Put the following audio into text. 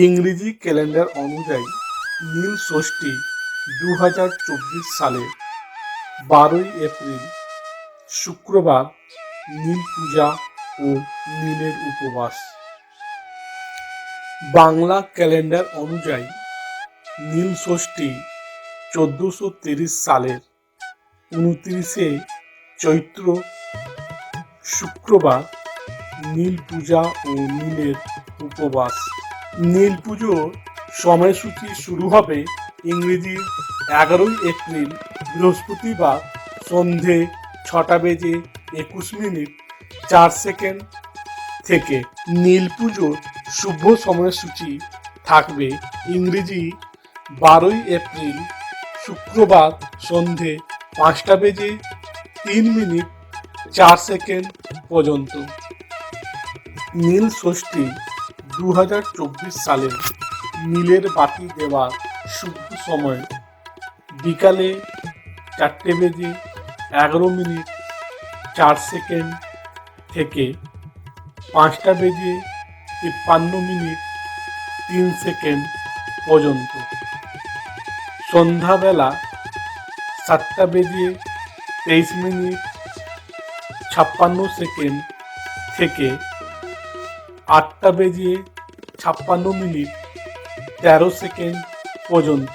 ইংরেজি ক্যালেন্ডার অনুযায়ী নীল ষষ্ঠী 2024 সালের 12ই এপ্রিল শুক্রবার নীল পূজা ও নীলের উপবাস। বাংলা ক্যালেন্ডার অনুযায়ী নীল ষষ্ঠী 1430 সালের 29শে চৈত্র শুক্রবার নীল পূজা ও নীলের উপবাস। নীল পুজোর সময়সূচি শুরু হবে ইংরেজি 11ই এপ্রিল বৃহস্পতিবার সন্ধে 6:21 থেকে। নীল পুজোর শুভ সময়সূচি থাকবে ইংরেজি 12ই এপ্রিল শুক্রবার সন্ধে 5:03 পর্যন্ত। নীল ষষ্ঠী 2024 সালে নীলের বাতি দেওয়ার শুভ সময় বিকালে 4:11 থেকে 5:53 পর্যন্ত। সন্ধ্যাবেলা 7:23 থেকে 8:56 পর্যন্ত।